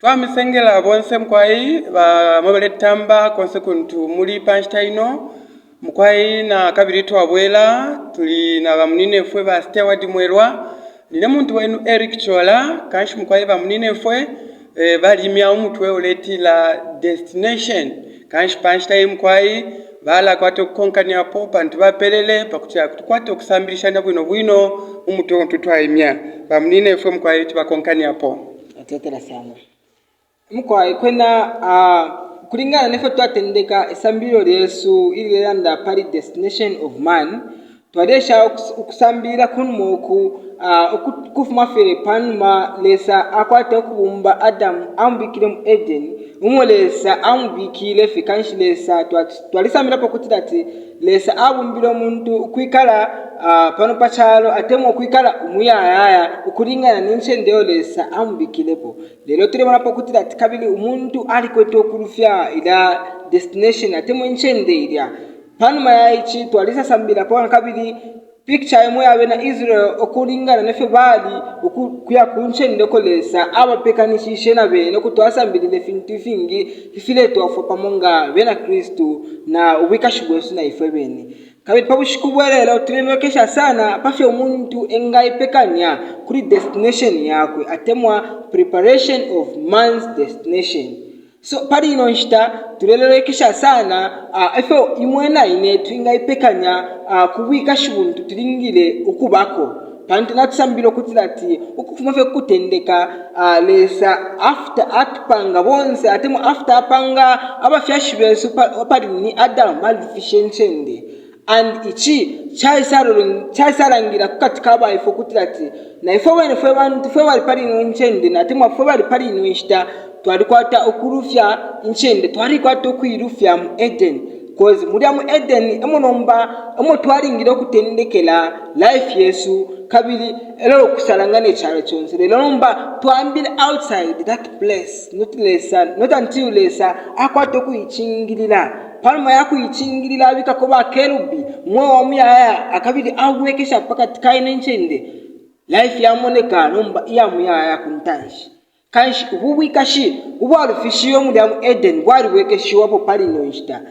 Twamisengela bonse mkwai ba mabele tamba konse kuntu muri panchitaino mkwai na kabiri twabwela tuli na bamunine fwe ba Steward Mwelwa nile muntu wenu Eric Chola kanshi mkwai bamunine fwe bali mya umutwe uleti la destination kanshi panchitaino mkwai bala kwato konkania po bantu bapelele pakutia kwato kusambirishana bwino umutwe ntutwaimya bamunine fwe mkwai tubakonkania po atetera sana mkwai kwena kulingana nefe twatendeka esambiro lyesu ili landa pali destination of man twadesha ukusambira kunmoku kufuma fere panma lesa akwate okubumba Adam ambikile mu Eden umolesa ambikile fikanshi lesa twalisambira pokuti ati lesa abumbira omuntu kwikala pano pachalo atemo kwikala umuyaya ukulingana n'inshende lesa ambikilepo lero turibona pokuti ati kabili umuntu ali kweto kurufya ila destination atemo inshende ilya pano mayichi twalisa sambira pano kabili picture yemwe yabe na Israel okulingana nefe bali kuya kunshende kolesa abapekanishishe na bene kutwasambirire fintu fingi ifile twafo pamonga bena Kristo na ubikashibwesu na ife bene kabiri pabushikubwelelo tunemekesha sana pafye umuntu engaipekanya kuri destination yakwe atemwa preparation of man's destination so pari ino nshita tulelekesha sana efo imwena ine twingaipekanya kubika shibuntu tulingile ukubako pantu natusambiro kutilati ukufuma fe kutendeka lesa after atpanga bonse atemo after apanga abafyashibesu pari ni Adam malefficiency and ichi chaisarangira kukatika abaifo kutilati na ifo wene fwe bantu fwe bali pali ino nchende na temwa fwe bali pali ino nshita twalikwata okurufya nchende twalikwata okwirufya mu Eden cause muri mu Eden emo twalingira okutendekela life yesu kabili elo kusalangane chalo chonse lelo nomba twambile outside that place not until lesa akwata okuyichingirira palma yaku yichingirira bikakoba kerubi mwe wa muyaya akabili awekesha pakati kaine nchende life yamoneka nomba iya muyaya kuntanshi kanshi ububikashi ubwarufishiyo muri mu Eden bwari wekeshiwa po pali nonshita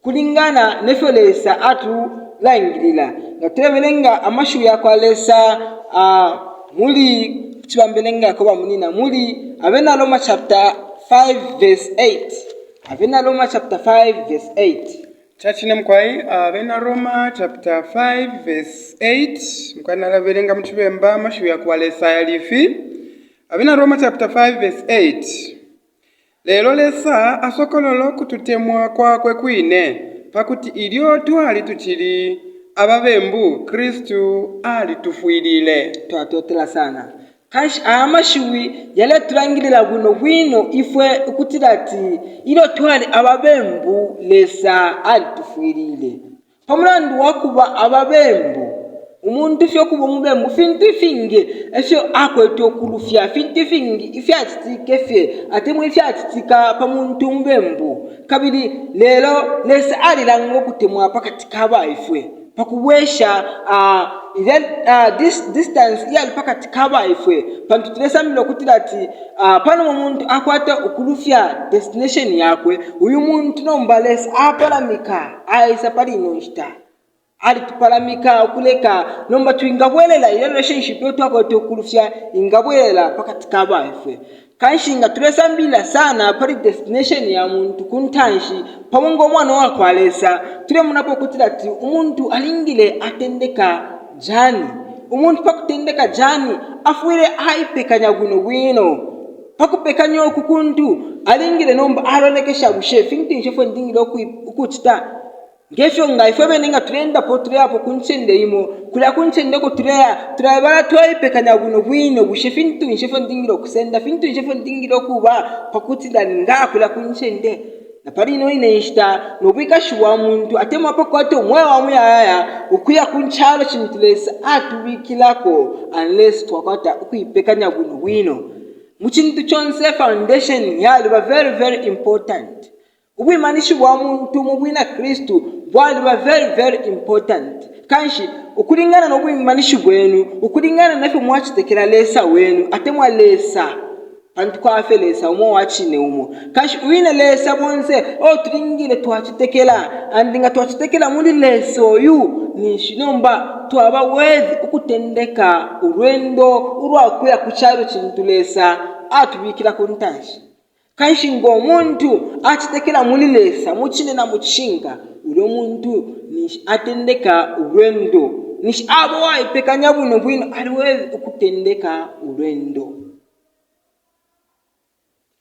kulingana nefelesa atu langirira ngatebelenga amashu yakwalesa muri kibambelenga ko bamunina muri abena Roma chapter 5 verse 8 abena Roma chapter 5 verse 8 chachine mkwai abena Roma chapter 5 verse 8 mkana labelenga mchibemba amashu yakwalesa yalifi abena Roma chapter 5 verse 8 lelo lesa asokololo kututemwa kwakwe kwine pakuti ilyo twali tuchili ababembu Kristo ali tufuilile twatotela sana kashi amashuwi yale turangirira bwino ifwe ukutirati ilo twali ababembu lesa ali tufuilile pamulandu wakuba ababembu umuntu fyo kuba mubembu fintu finge efyo akweto kurufya fintu fingi ifyatike fye atemwe ifyatika pamuntu mbembu kabili lelo lesa alirango kutemwa pakati kaba ifwe pakubwesha this distance yali pakati kaba ifwe pantu tulesamilo kutilati pano umuntu akwata ukurufya destination yakwe uyu muntu nomba lesa apalamika aisa pali nonshita ali tupalamika kuleka nomba tuingabwelela ile relationship yotu akwata kurufya ingabwelela pakati kaba ifwe kanshinga tulesambila sana pali destination ya muntu kuntanshi pamongo mwana wakwalesa tule munapo kutilati umuntu alingile atendeka jani umuntu pakutendeka jani afuire haipekanya bwino pakupekanya okukuntu alingile nomba alonekesha bushe finti nshefo ndingile okuchita ngefyo ngaifwe benenga tulenda po tule apo kunchende imo kula kunchende ko tulabara twaipekanya bwino bushe fintu nshefo ndingile okusenda fintu nshefo ndingile okuba pakutila ngakula kunchende na pali ino ineshita nobikashwa muntu atema pakwato Mwelwa muyaya ukuya kunchalo chintulesa atubikilako unless twakwata ukuipekanya bwino muchintu chonse foundation yali very very important ubimanishi bwa muntu mubwina Kristo bwali very important kanshi ukulingana nobwimanishi bwenu ukulingana nafe mwachitekera lesa wenu atemwa lesa pantu kwafe lesa umo wachine umo kashi uine lesa bonse tulingile twachitekela andinga twachitekela muli leso yu nishinomba twaba wezi ukutendeka urwendo urwakuya kucharo chintu lesa atubikira kuntashi kashi ngo muntu achitekela muli lesa muchine na muchinga ule muntu nishi atendeka urwendo nishi abo waipekanya buno bwino aliwezi ukutendeka urwendo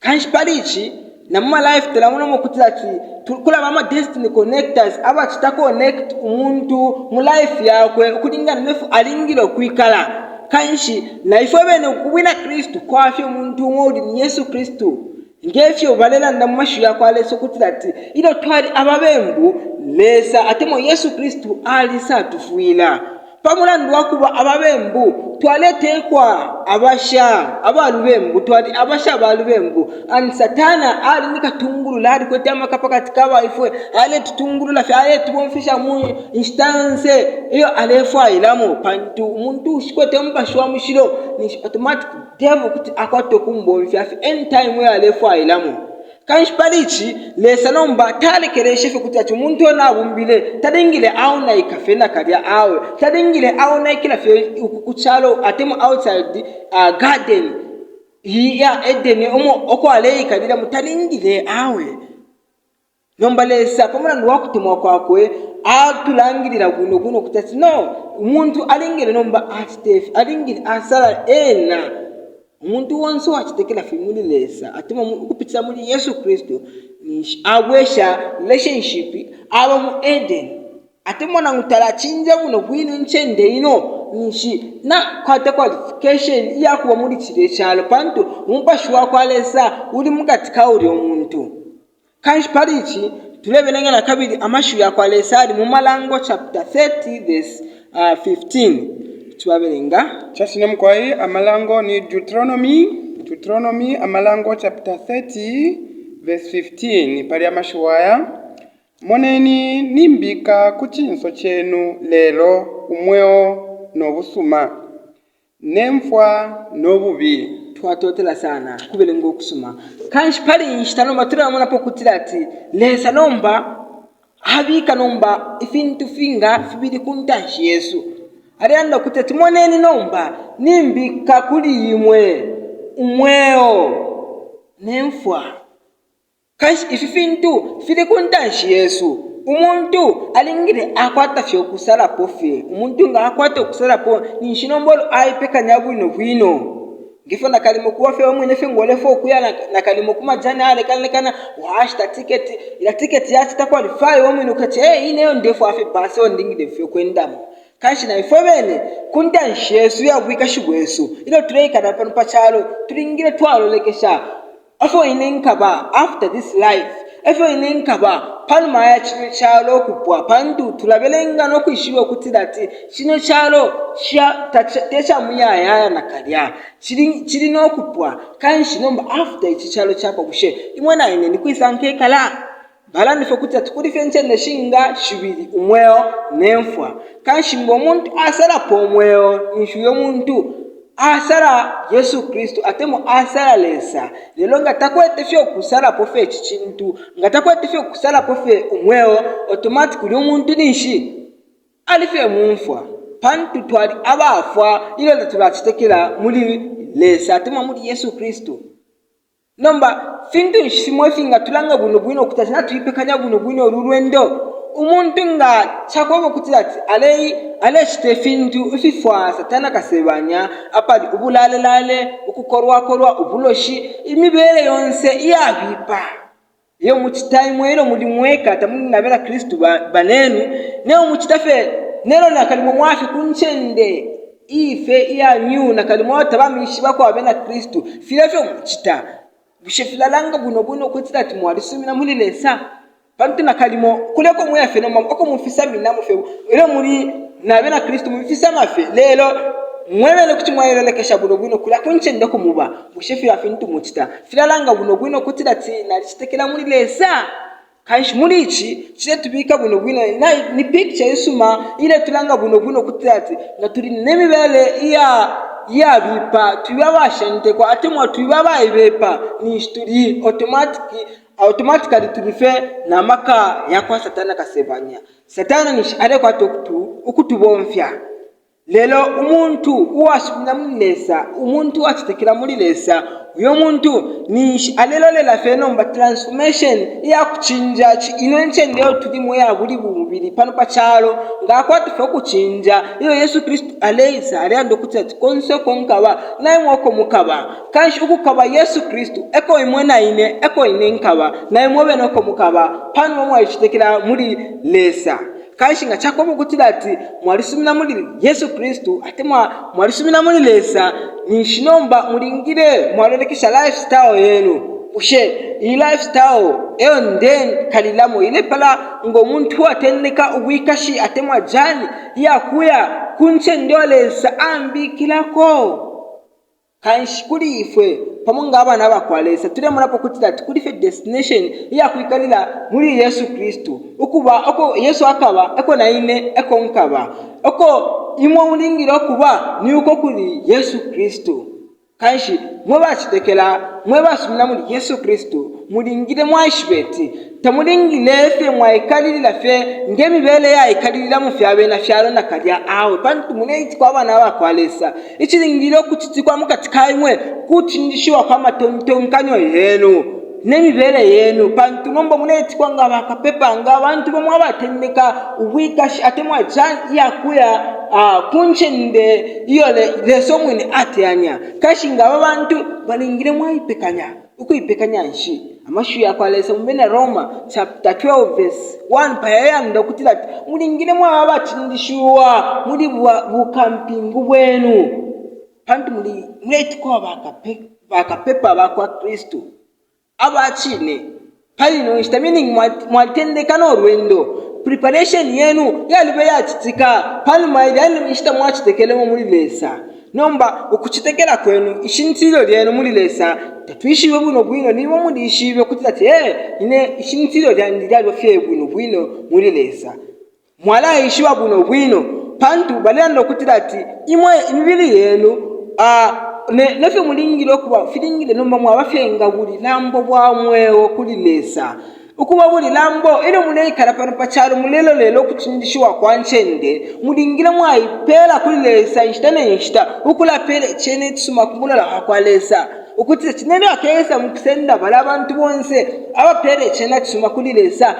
kanshi palichi na mama life telamuno mukutati tukula mama destiny connectors aba chita connect umuntu mu life yakwe ukulingana nefu alingile kwikala kanshi life bene kubwina Kristo kwafe umuntu ngodi ni Yesu Kristo ngefyo balela ndamashu yakwaleso kutati ilo twali ababembu lesa atemo Yesu Kristo alisa tufuila pamulandu wakuba ababembu twaletekwa abasha abalubembu twali abasha abalubembu ani satana ali nikatunguru ladi kwete amakapa katika ifwe ale tutunguru la fya tubomfisha mu instance iyo alefa ilamo pantu umuntu shikwete mbashwa mushiro ni automatic devil kuti akwato kumbomfya anytime we alefa ilamo kanshi palichi lesa nomba talekereshe fe kuti umuntu na bumbile tadingile auna ikafena kadia awe tadingile auna ikila fe kuchalo atemo outside garden ya Eden omo okwale ikadira mutadingile awe nomba lesa pamana ndwakutumwa kwakwe atulangirira guno kutati no umuntu alingile nomba astef alingile asala ena umuntu wonso wachitekela fimuli lesa atema ukupitsa muri Yesu Kristo ni abwesha relationship aba mu Eden atema na ngutala chinja buno bwino nchende ino nishi na kwate qualification yakuba muri chire cyalo panto umpashwa kwalesa uri mugatika uri umuntu kanshi parichi tulebelenga na kabiri amashu yakwalesa ari mu Malango chapter 30 verse 15 tuwabelenga chasine mkwai amalango ni Deuteronomy amalango chapter 30 verse 15 pali amashuwaya moneni nimbika kuchinso chenu lero umweo nobusuma nemfwa nobubi twatotela sana kubelenga okusuma kanshi pali nshitano matura mona pokutirati lesa nomba habika nomba ifintu finga fibiri kuntashi Yesu arianda kuteti moneni nomba nimbika kuli imwe umweo nemfwa kanshi ififintu fili kuntashi Yesu umuntu alingire akwata fyo kusala pofe umuntu nga akwata kusala po ninshinombolo aipeka nyabwino bwino ngifona kalimo kuwa fe omwe nefe ngole fo kuya na kalimo kuma jana ale kana washta ticket ila ticket ya sita qualify omwe nukati ineyo ndefu afi pass ondingide fyo kwendamo kanshi na ifobene kuntashi Yesu yabwika shugwesu ilo tureka na pano pachalo turingire twalo lekesha afo inenkaba after this life afo inenkaba panuma ya chino chalo kupwa pandu tulabelenga no kwishiwa kutirati chino chalo techa muyaya na kalya chiri no kupwa kanshi nomba after ichi chalo chapa kushe imwana ine nikwisanke kala balani fokuta tukuri fenche neshinga shibiri umweo nemfwa kanshi mbo muntu asala po umweo nishuyo muntu asala Yesu Kristo atemo asala lesa lelo ngatakwete fyo kusala pofe chichintu ngatakwete fyo kusala pofe umweo automatic uli umuntu nishi alife mumfwa pantu twali abafwa ilo latulachitekela muri lesa atemo muri Yesu Kristo nomba fintu nshimwe finga tulanga buno bwino kutachina tuipekanya buno bwino urwendo umuntu nga chakwabo kutirati ale chitefintu ufifwa satana kasebanya apadi ubulale ukukorwa ubuloshi imibere yonse iyabipa yo muchitime ero muri mweka tamuni nabera Kristo banenu neo muchitafe nero nakalimo mwafi kunchende ife iya nyu nakalimo tabamishi bako abena Kristo filafyo muchita bishefilalanga buno kutirati mwarisumina muri lesa pantu nakalimo kuleko mwefe no mako mufisa mina mufe ero muri nabena Kristo mufisa mafe lelo mwebele kuti mwayelekesha buno kula kunchende ko muba mushefi afintu muchita filalanga buno kutirati nalichitekela muri lesa kanshi muri ichi chile tubika buno ni picture yesuma ile tulanga buno kutirati na turi nemibele iya yabipa tubabashante kwa atemwa tubabayibepa ni studi automatically tulife na maka yakwa satana kasebanya satana ni ale kwa ukutubomfya lelo umuntu uwasubina mulesa umuntu wachitekera mulesa uyo muntu ni alelo lela fenomba transformation ya kuchinja inenche ndio tulimo ya buli bumubiri pano pachalo ngakwatu fe kuchinja iyo Yesu Kristo aleisa aliando kutati konse konkaba naye mwoko mukaba kanshi ukukaba Yesu Kristo eko imwena ine eko ine nkaba naye mwobe noko mukaba pano mwa yichitekera muri lesa kanshi nga chakomo kutira ati mwalisumina muri Yesu Kristo ate mwalisumina muri lesa nishinomba mulingire mwalolekisha lifestyle yenu ushe i lifestyle eyo nden kalilamo ile pala ngo muntu atendeka ubwikashi atemwa jani yakuya kunche ndio lesa ambikilako kanshi kuri ifwe pamunga abana abakwalesa turi murapo kutira ati kuri fe destination ya kwikalira muri Yesu Kristo ukuba oko Yesu akaba eko naine eko nkaba oko imwe ulingiro kuba ni uko kuri Yesu Kristo kanshi mwabachitekela mwabasumina muri Yesu Kristo mulingire mwashibeti tamulingile fe mwaikalira fe ngemibele ya ikalira mu fyabe na fyalo na kalya awe pantu muneiti kwa abana abakwalesa ichilingiro kuchitikwa mukatikaimwe kuchindishiwa kwa matonkanyo yenu nemibele yenu pantu nomba muneiti kwa nga bakapepa nga abantu bamwe abatendeka ubwikashi atemwa jan yakuya kunchende iyo leso mwini atyanya kashi nga abantu balingire mwaipekanya ukuipekanya nshi amashu yakwalesa mbene Roma chapter 12 verse 1 paya ndo kutira mulingire mwa abatindishuwa muri bukampingu bwenu pantu muri mwetiko bakapepa bakwa Kristo abachine pali no meaning mwatendeka no rwendo preparation yenu yalibe yachitika pali maidani ishita mwachitekelemo muri lesa nomba ukuchitekera kwenu ishintiro lyenu muri lesa tatuishiwe buno bwino nibo muri ishiwe kutira ati ine ishintiro lyandilyo fye buno bwino muri lesa mwala ishiwa buno bwino pantu balendo kutira ati imwe imibili yenu nefe mulingiro kuba filingire nomba mwabafyenga buli lambo bwa mwewo kuli lesa ukuba buli lambo ino muneikala pano pachalo mulelo lelo kuchindishiwa kwa nchende mulingire mwaipela kuli lesa inshitane inshita ukula pele chene tsuma kumulala kwa lesa ukutira chinendo akesa mukisenda bala abantu bonse abapele chena tsuma kuli lesa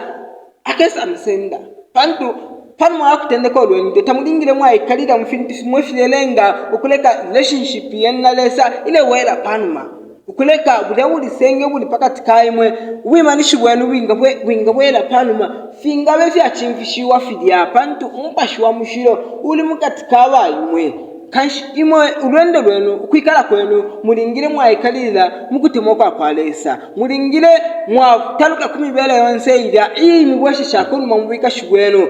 akesa msenda pantu pano mwakutendeka olwendo tamulingire mwaikalira mwefilelenga ukuleka relationship yenna lesa ile wela panuma ukuleka buli senge buli pakati kaimwe wimanishi bwenu winga bwela panuma fingabe vyachimfishiwa fidya pantu umpashwa mushiro uli mukati kabayimwe kanshi imwe ulwendo lwenu ukwikala kwenu mulingire mwaikalira mukutemoka kwa lesa mulingire mwataluka kumibele yonse ira iyi mibwashe shakonu mambwika shibwenu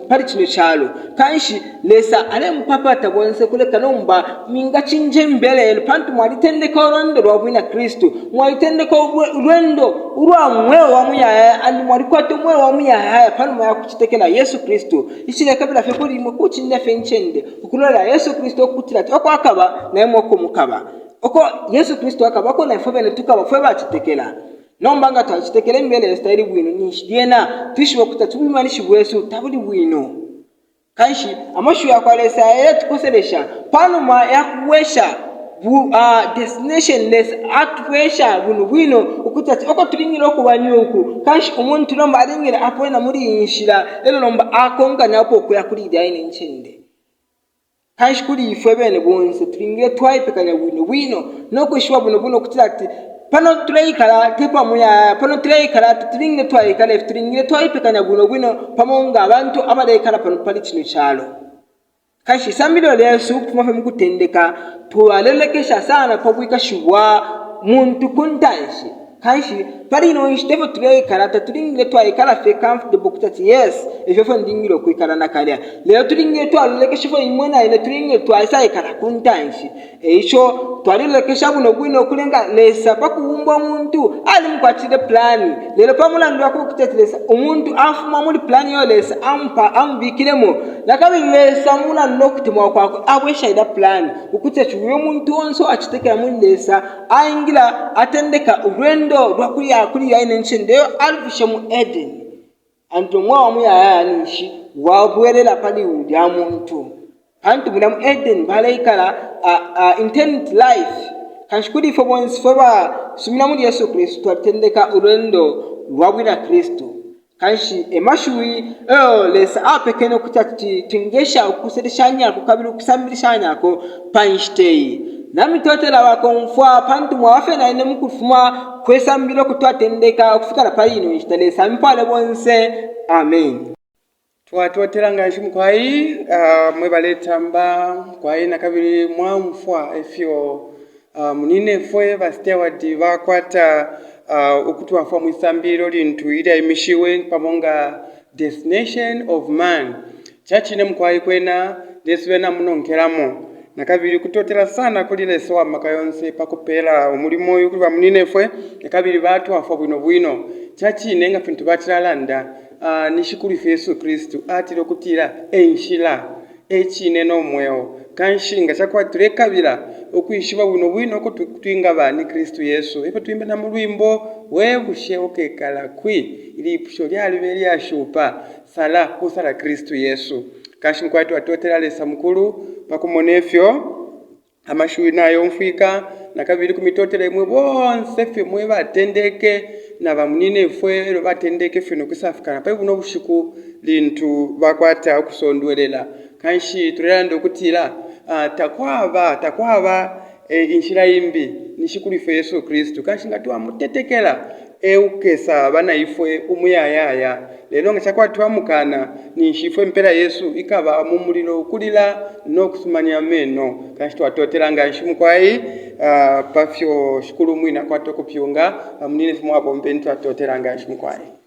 pali chino chalo kanshi lesa ale mpapa tabonse kuleka nomba minga chinje mbele pantu mwalitendeka ulwendo lwabwina Kristo mwalitendeka ulwendo urwa Mwelwa muyaya andi mwalikwate Mwelwa muyaya pano mwakuchitekela Yesu Kristo ishile kabila fekuli mkuchinja fenchende ukulola Yesu Kristo kutira oko akaba na mwoko mukaba oko Yesu Kristo akaba ko na fobene tukaba fwe bachitekela nomba nga tachitekele mbele style bwino nishidiena twishiwe kutatubimanishi bwesu tabuli bwino kanshi amashu yakwalesa tukoselesha panuma yakuwesha destination less atwesha buno bwino ukutati oko tulingiro kubanyuku kanshi umuntu nomba alingire apwena muri inshira lelo nomba akonga napo kuyakulida ine nchende kanshi kuri ifwe bene bonse tulingire twaipekanya bwino nokwishwa buno kutati pano tuleikala tepa muya pano tuleikala tulingire twaikala tulingire twaipekanya bwino pamonga abantu abaleikala pano pali chino chalo kanshi sambilo lesu kumafe mukutendeka tuwalelekesha sana pabwika shubwa muntu kuntanshi kanshi pali ino nshitevo tulekala tatulingile twayekala fe comfortable kutati yes efefo ndingile kwikala nakalya lero tulingile twalulekeshefo imwena ine tulingile twayisayekala kuntanshi echo twalulekesha buno bwino kulenga lesa pakuwumba muntu ali mkwatire plani lero pamulandwa kutati lesa umuntu afuma muri plani yo lesa ambikiremo nakabiresa muna nokutimwa kwako abweshaida plani ukutati uyo muntu onso achitekera muri lesa aingila atendeka urwendo rwakuri ine nchendeyo alifishe mu Eden antu mwamu yayanishi wabwerera pali udya muntu antu mu Eden balaikala intended life kanshikuri fo bonse foba sumina muri Yesu Kristo atendeka urwendo rwabwira Kristo kanshi emashui lesa apekeno kutati tingesha ukusereshanya kukabiri kusambirishanya ko panstay nami totela wakomfwa pantu mwafe na ine mukufuma kwesambiro kutwatendeka kufikala pali ino nchitalesa mpale bonse amen. Twatotela nganshi mkwai mwebaletamba kwai nakabiri mwamfwa efyo munine fwe ba Steward bakwata okutwafwa mwisambiro lintu ili imishiwe pamonga destination of man chachine mkwai kwena deswena munonkeramo nakabiri kutotela sana kulile sowa makayonse pakupela umulimo uyu kuli bamunine fwe nakabiri batu afwa bwino chachine nga fintu batiralanda nishikuli Yesu Kristo atiro kutira enshila echine no mweo kanshinga chakwatire kabira okwishiba bwino ko twinga bani Kristo Yesu epo twimba na mulwimbo webushe okekala kwi ilipusho lyali ashupa sala kusala Kristo Yesu kashi kwatu atotera lesa mukuru pakumonefyo amashui nayo mfika nakabiri kumitotera imwe bonse fye mwe batendeke na bamunine fwe batendeke fino kusafika pa buno bushiku lintu bakwata kusondwelela kanshi turendo kutira takwaba inshira imbi nishikuli Yesu Kristo kanshi ngatu amutetekela ukesa bana ifwe umuyayaya lero ngachakwatu amukana nishifwe mpera Yesu ikaba mumuliro kulila no kusumanya meno kanshi twatotera nganshi mkwai pafyo shukuru mwina kwatoko pyunga munine fumwa bombe twatotera nganshi mkwai.